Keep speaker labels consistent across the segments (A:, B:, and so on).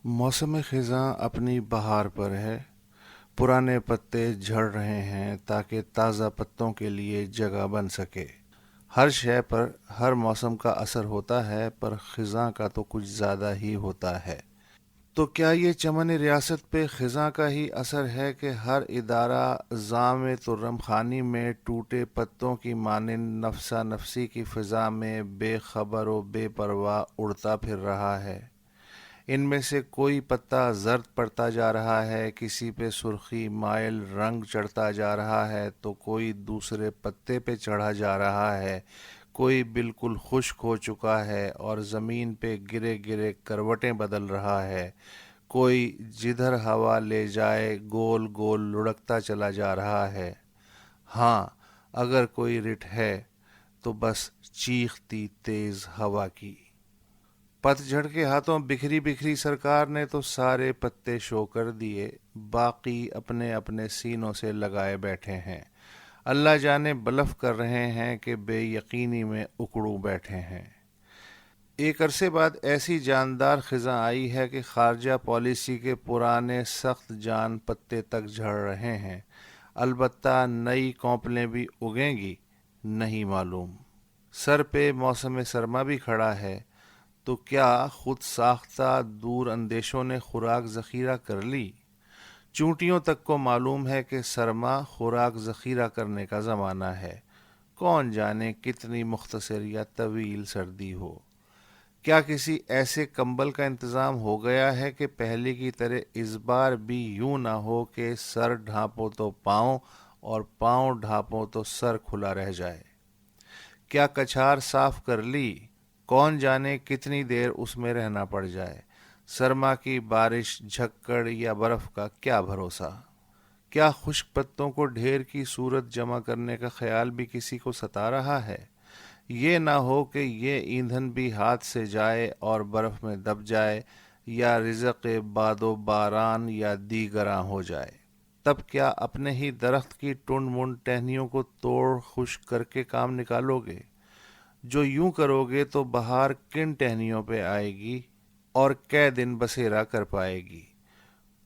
A: موسم خزاں اپنی بہار پر ہے۔ پرانے پتے جھڑ رہے ہیں تاکہ تازہ پتوں کے لیے جگہ بن سکے۔ ہر شے پر ہر موسم کا اثر ہوتا ہے، پر خزاں کا تو کچھ زیادہ ہی ہوتا ہے۔ تو کیا یہ چمن ریاست پہ خزاں کا ہی اثر ہے کہ ہر ادارہ زام ترم خانی میں ٹوٹے پتوں کی مانند نفسا نفسی کی فضا میں بے خبر و بے پرواہ اڑتا پھر رہا ہے؟ ان میں سے کوئی پتا زرد پڑتا جا رہا ہے، کسی پہ سرخی مائل رنگ چڑھتا جا رہا ہے تو کوئی دوسرے پتے پہ چڑھا جا رہا ہے، کوئی بالکل خشک ہو چکا ہے اور زمین پہ گرے گرے کروٹیں بدل رہا ہے، کوئی جدھر ہوا لے جائے گول گول لڑکتا چلا جا رہا ہے۔ ہاں، اگر کوئی رٹ ہے تو بس چیختی تیز ہوا کی۔ پت جھڑ کے ہاتھوں بکھری بکھری سرکار نے تو سارے پتے شو کر دیے، باقی اپنے اپنے سینوں سے لگائے بیٹھے ہیں۔ اللہ جانے بلف کر رہے ہیں کہ بے یقینی میں اکڑوں بیٹھے ہیں۔ ایک عرصے بعد ایسی جاندار خزاں آئی ہے کہ خارجہ پالیسی کے پرانے سخت جان پتے تک جھڑ رہے ہیں۔ البتہ نئی کونپلیں بھی اگیں گی، نہیں معلوم۔ سر پہ موسم سرما بھی کھڑا ہے، تو کیا خود ساختہ دور اندیشوں نے خوراک ذخیرہ کر لی؟ چونٹیوں تک کو معلوم ہے کہ سرما خوراک ذخیرہ کرنے کا زمانہ ہے، کون جانے کتنی مختصر یا طویل سردی ہو۔ کیا کسی ایسے کمبل کا انتظام ہو گیا ہے کہ پہلے کی طرح اس بار بھی یوں نہ ہو کہ سر ڈھانپو تو پاؤں اور پاؤں ڈھانپو تو سر کھلا رہ جائے؟ کیا کچھار صاف کر لی؟ کون جانے کتنی دیر اس میں رہنا پڑ جائے۔ سرما کی بارش، جھکڑ یا برف کا کیا بھروسہ؟ کیا خشک پتوں کو ڈھیر کی صورت جمع کرنے کا خیال بھی کسی کو ستا رہا ہے؟ یہ نہ ہو کہ یہ ایندھن بھی ہاتھ سے جائے اور برف میں دب جائے، یا رزق باد و باران یا دیگراں ہو جائے۔ تب کیا اپنے ہی درخت کی ٹنڈ منڈ ٹہنیوں کو توڑ خشک کر کے کام نکالو گے؟ جو یوں کرو گے تو بہار کن ٹہنیوں پہ آئے گی اور کئے دن بسیرا کر پائے گی؟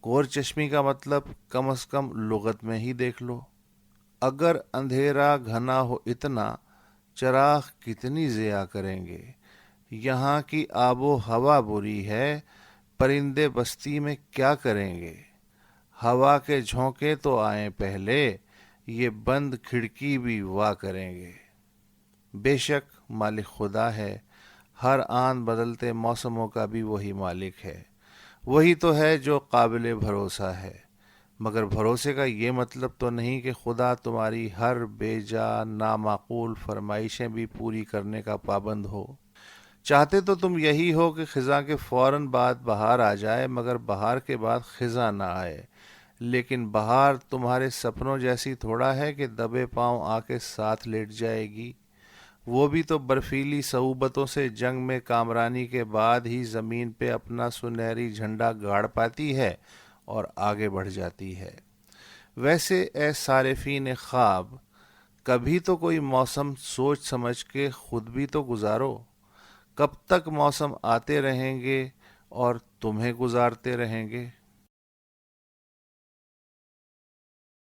A: کور چشمی کا مطلب کم از کم لغت میں ہی دیکھ لو۔ اگر اندھیرا گھنا ہو اتنا، چراغ کتنی ضیاء کریں گے؟ یہاں کی آب و ہوا بری ہے، پرندے بستی میں کیا کریں گے؟ ہوا کے جھونکے تو آئیں پہلے، یہ بند کھڑکی بھی وا کریں گے۔ بے شک مالک خدا ہے، ہر آن بدلتے موسموں کا بھی وہی مالک ہے، وہی تو ہے جو قابل بھروسہ ہے۔ مگر بھروسے کا یہ مطلب تو نہیں کہ خدا تمہاری ہر بے جا نامعقول فرمائشیں بھی پوری کرنے کا پابند ہو۔ چاہتے تو تم یہی ہو کہ خزاں کے فوراً بعد بہار آ جائے، مگر بہار کے بعد خزاں نہ آئے۔ لیکن بہار تمہارے سپنوں جیسی تھوڑا ہے کہ دبے پاؤں آ کے ساتھ لیٹ جائے گی۔ وہ بھی تو برفیلی صعوبتوں سے جنگ میں کامرانی کے بعد ہی زمین پہ اپنا سنہری جھنڈا گاڑ پاتی ہے اور آگے بڑھ جاتی ہے۔ ویسے اے صارفین خواب، کبھی تو کوئی موسم سوچ سمجھ کے خود بھی تو گزارو۔ کب تک موسم آتے رہیں گے اور تمہیں گزارتے رہیں گے؟